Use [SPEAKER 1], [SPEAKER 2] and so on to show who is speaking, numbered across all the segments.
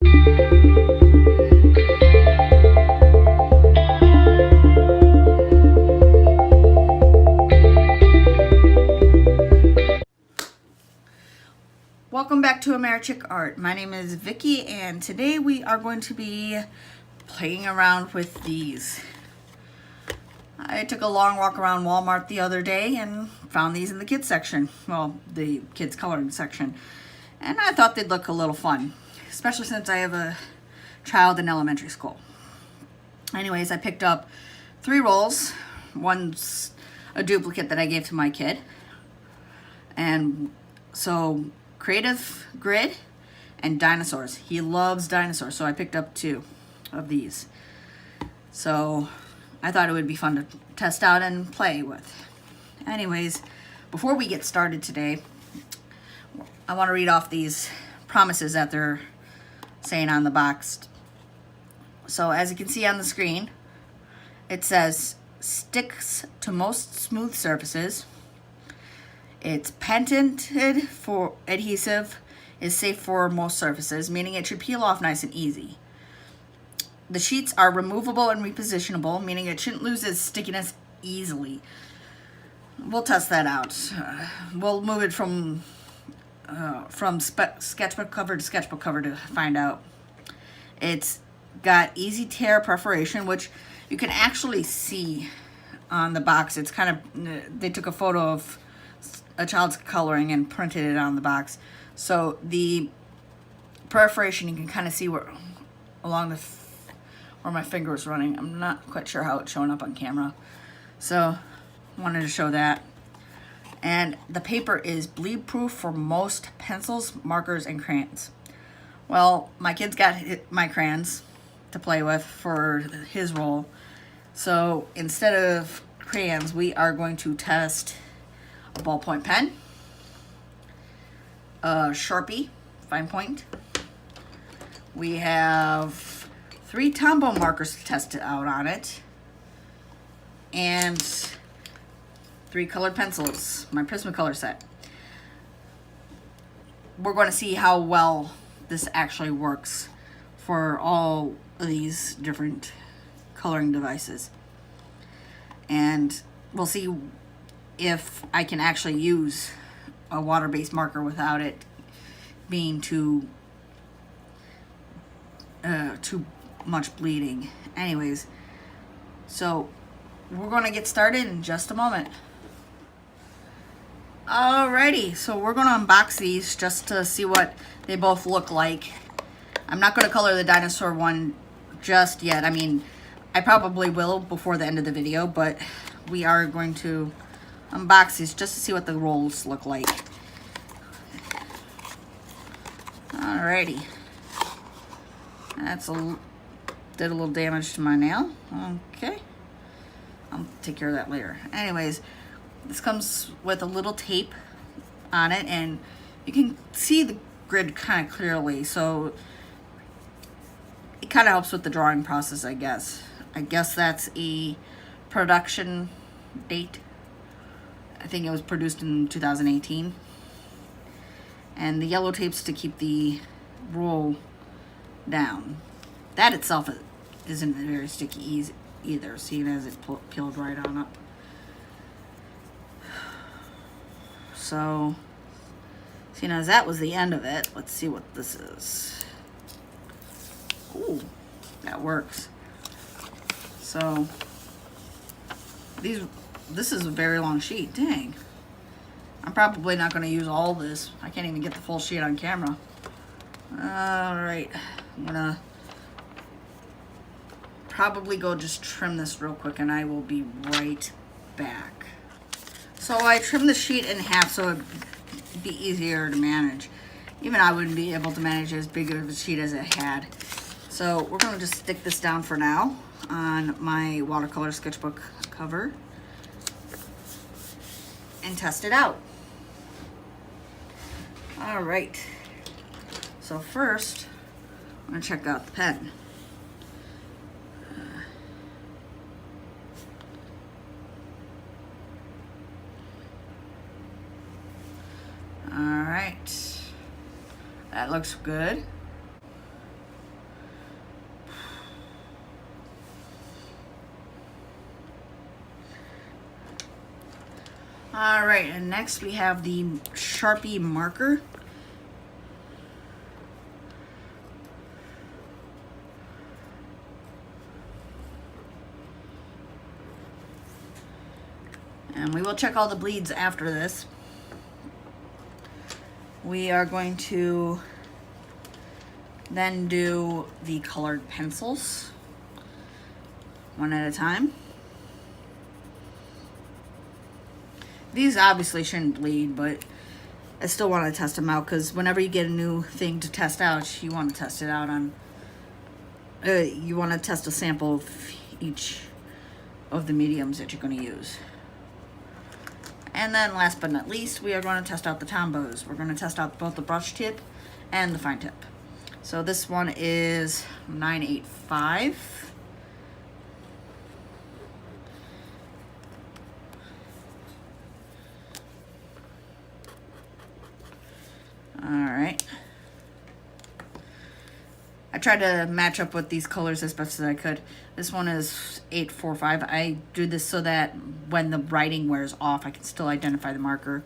[SPEAKER 1] Welcome back to Myndology Art. My name is Vicky, and today we are going to be playing around with these. I took a long walk around Walmart the other day and found these in the kids section. Well, the kids coloring section. And I thought they'd look a little fun, especially since I have a child in elementary school. Anyways, I picked up 3 rolls. One's a duplicate that I gave to my kid. And so Creative Grid and dinosaurs. He loves dinosaurs, so I picked up 2 of these. So I thought it would be fun to test out and play with. Anyways, before we get started today, I want to read off these promises that they're saying on the box. So as you can see on the screen, it says sticks to most smooth surfaces. It's patented for adhesive, is safe for most surfaces, meaning it should peel off nice and easy. The sheets are removable and repositionable, meaning it shouldn't lose its stickiness easily. We'll test that out. We'll move it from sketchbook cover to sketchbook cover to find out. It's got easy tear perforation, which you can actually see on the box. It's kind of, they took a photo of a child's coloring and printed it on the box. So the perforation, you can kind of see where along the where my finger is running. I'm not quite sure how it's showing up on camera. So wanted to show that. And the paper is bleed proof for most pencils, markers, and crayons. Well, my kid's got my crayons to play with for his roll. So instead of crayons, we are going to test a ballpoint pen, a Sharpie, fine point. We have 3 Tombow markers to test it out on it, and 3 colored pencils, my Prismacolor set. We're going to see how well this actually works for all of these different coloring devices. And we'll see if I can actually use a water-based marker without it being too much bleeding. Anyways, so we're going to get started in just a moment. Alrighty, so we're going to unbox these just to see what they both look like. I'm not going to color the dinosaur one just yet. I mean, I probably will before the end of the video, but we are going to unbox these just to see what the rolls look like. Alrighty. Did a little damage to my nail. Okay. I'll take care of that later. Anyways, this comes with a little tape on it, and you can see the grid kind of clearly, so it kind of helps with the drawing process, I guess. I guess that's a production date. I think it was produced in 2018. And the yellow tape's to keep the roll down. That itself isn't very sticky either, seeing as it peeled right on up. So, seeing as that was the end of it, let's see what this is. Ooh, that works. So, this is a very long sheet. Dang. I'm probably not going to use all this. I can't even get the full sheet on camera. Alright, I'm going to probably go just trim this real quick, and I will be right back. So I trimmed the sheet in half so it'd be easier to manage. Even I wouldn't be able to manage as big of a sheet as it had. So we're going to just stick this down for now on my watercolor sketchbook cover and test it out. All right, so first I'm going to check out the pen. All right, that looks good. All right, and next we have the Sharpie marker. And we will check all the bleeds after this. We are going to then do the colored pencils one at a time. These obviously shouldn't bleed, but I still want to test them out because whenever you get a new thing to test out, you want to test it out on, you want to test a sample of each of the mediums that you're going to use. And then last but not least, we are going to test out the Tombows. We're going to test out both the brush tip and the fine tip. So this one is 985. All right. I tried to match up with these colors as best as I could. This one is 845. I do this so that when the writing wears off, I can still identify the marker.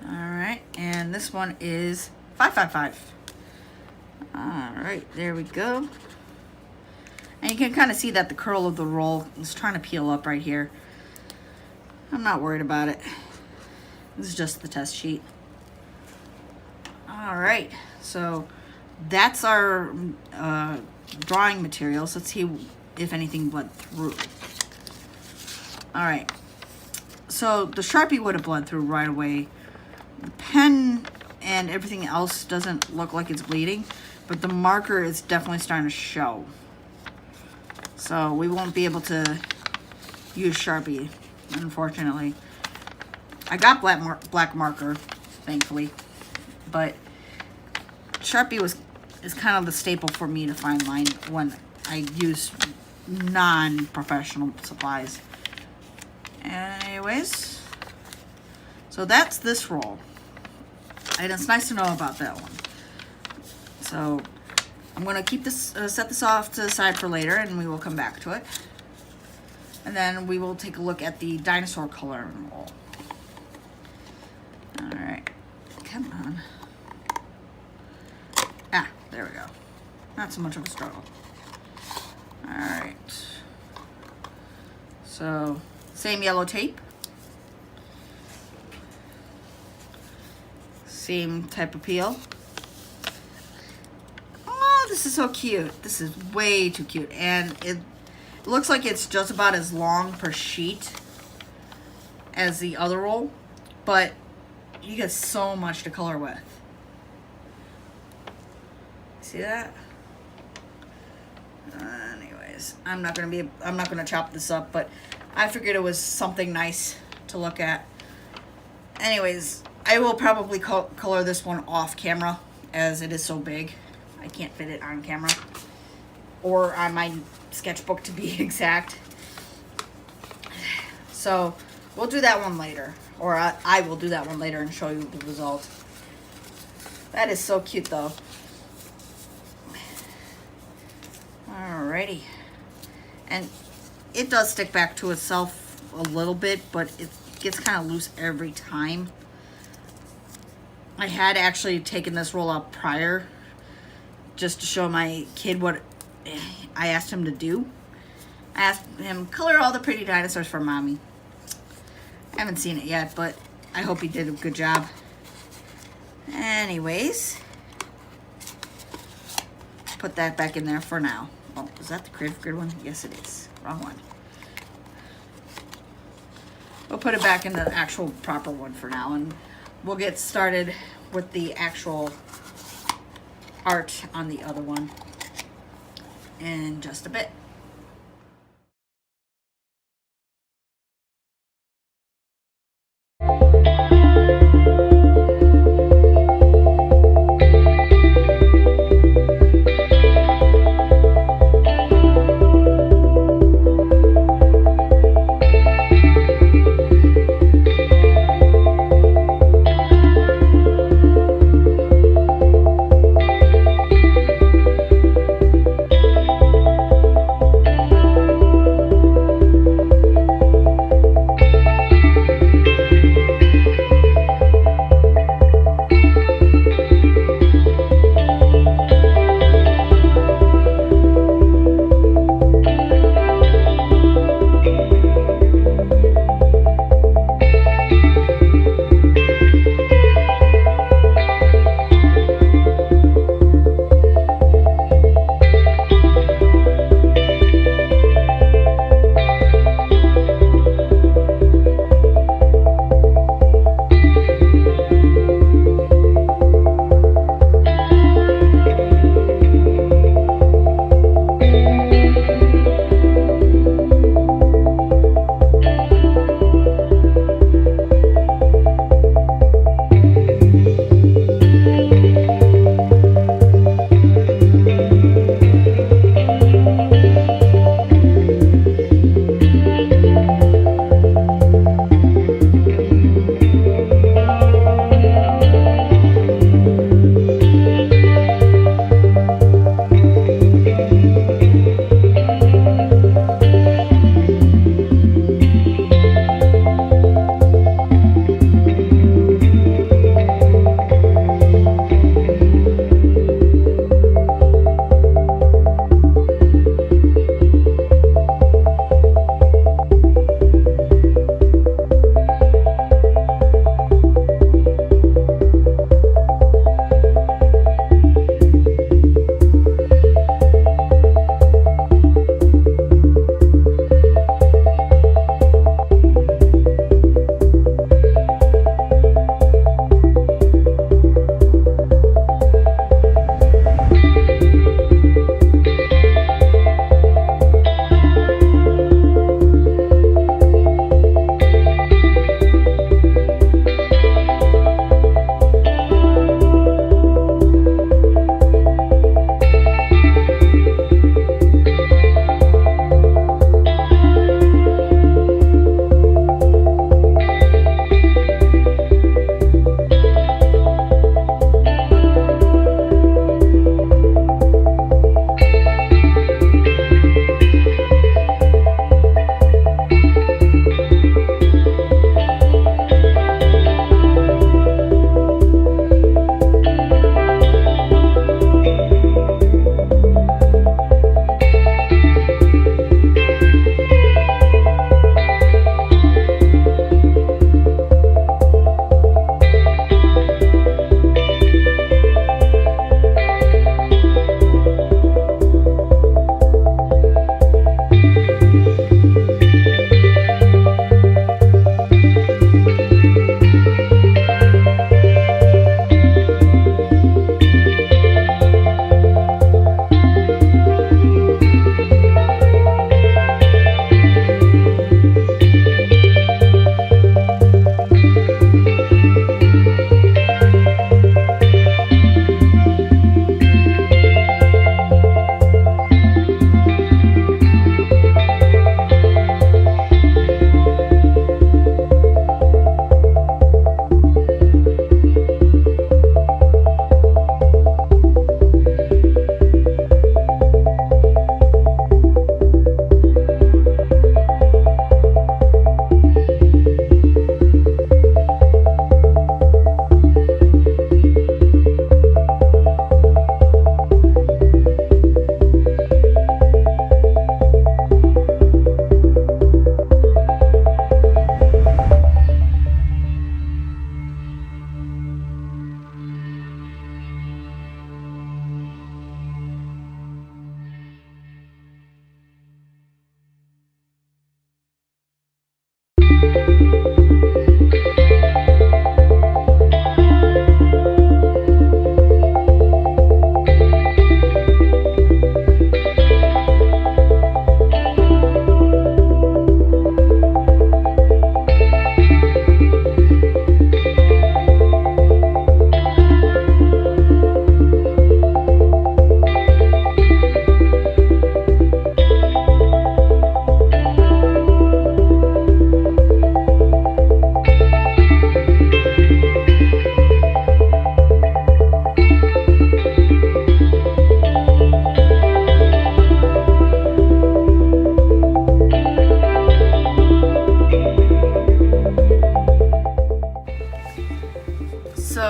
[SPEAKER 1] All right, and this one is 555. All right, there we go. And you can kind of see that the curl of the roll is trying to peel up right here. I'm not worried about it. This is just the test sheet. All right, so that's our drawing materials. Let's see if anything bled through. All right, so the Sharpie would have bled through right away. The pen and everything else doesn't look like it's bleeding, but the marker is definitely starting to show. So we won't be able to use Sharpie, unfortunately. I got black marker, thankfully, but Sharpie is kind of the staple for me to find line when I use non-professional supplies. Anyways, so that's this roll, and it's nice to know about that one. So I'm going to keep this, set this off to the side for later, and we will come back to it. And then we will take a look at the dinosaur coloring roll. All right, come on. Ah, there we go. Not so much of a struggle. All right. So, same yellow tape. Same type of peel. This is so cute. This is way too cute. And it looks like it's just about as long per sheet as the other roll, but you get so much to color with. See that? Anyways, I'm not gonna chop this up, but I figured it was something nice to look at. Anyways, I will probably color this one off camera as it is so big. I can't fit it on camera or on my sketchbook, to be exact. So we'll do that one later, or I will do that one later and show you the result. That is so cute though. Alrighty. And it does stick back to itself a little bit, but it gets kind of loose every time. I had actually taken this roll out prior just to show my kid what I asked him to do. I asked him, color all the pretty dinosaurs for mommy. I haven't seen it yet, but I hope he did a good job. Anyways, put that back in there for now. Oh, is that the Creative Grid one? Yes, it is. Wrong one. We'll put it back in the actual proper one for now, and we'll get started with the actual art on the other one in just a bit.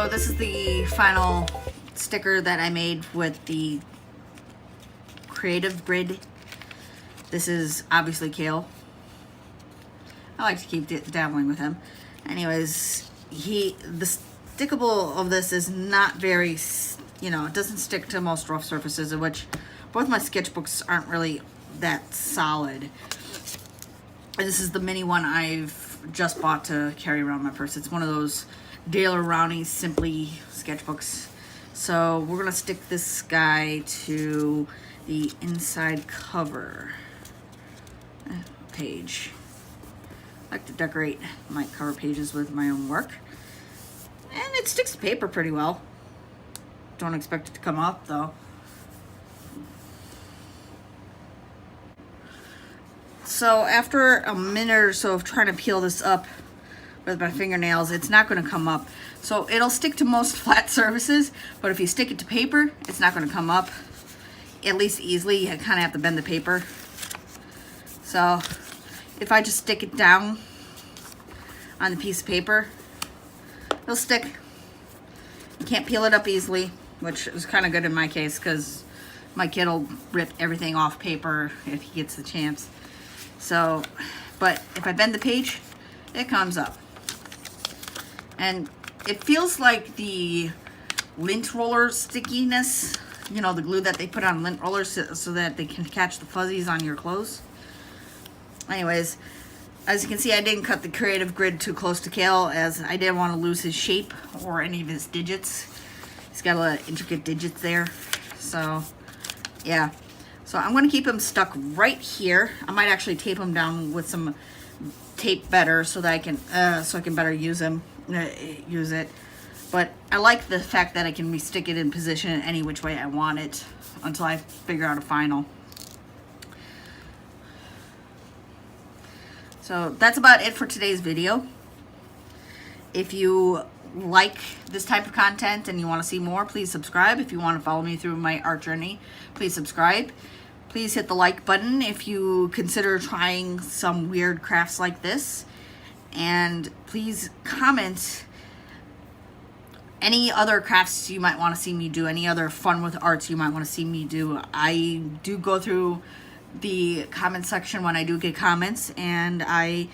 [SPEAKER 1] So this is the final sticker that I made with the creative grid. This is obviously Kale. I like to keep dabbling with him. Anyways, the stickable of this is not very, you know, it doesn't stick to most rough surfaces, of which both my sketchbooks aren't really that solid. And this is the mini one I've just bought to carry around my purse. It's one of those Dale Rowney Simply sketchbooks. So we're gonna stick this guy to the inside cover page. I like to decorate my cover pages with my own work. And it sticks to paper pretty well. Don't expect it to come up though. So after a minute or so of trying to peel this up with my fingernails, it's not going to come up. So it'll stick to most flat surfaces, but if you stick it to paper, it's not going to come up, at least easily. You kind of have to bend the paper. So if I just stick it down on the piece of paper, it'll stick. You can't peel it up easily, which is kind of good in my case because my kid will rip everything off paper if he gets the chance. So, but if I bend the page, it comes up. And it feels like the lint roller stickiness, you know, the glue that they put on lint rollers so that they can catch the fuzzies on your clothes. Anyways, as you can see, I didn't cut the creative grid too close to Kale, as I didn't want to lose his shape or any of his digits. He's got a lot of intricate digits there. So, yeah. So I'm going to keep him stuck right here. I might actually tape him down with some tape better so that I can better use it. But I like the fact that I can restick it in position in any which way I want it until I figure out a final. So that's about it for today's video. If you like this type of content and you want to see more, please subscribe. If you want to follow me through my art journey, please subscribe. Please hit the like button if you consider trying some weird crafts like this. And please comment any other crafts you might want to see me do, any other fun with arts you might want to see me do. I do go through the comment section when I do get comments, and I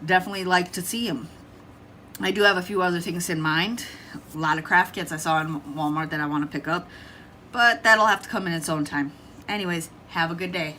[SPEAKER 1] definitely like to see them. I do have a few other things in mind. A lot of craft kits I saw in Walmart that I want to pick up, but that'll have to come in its own time. Anyways, have a good day.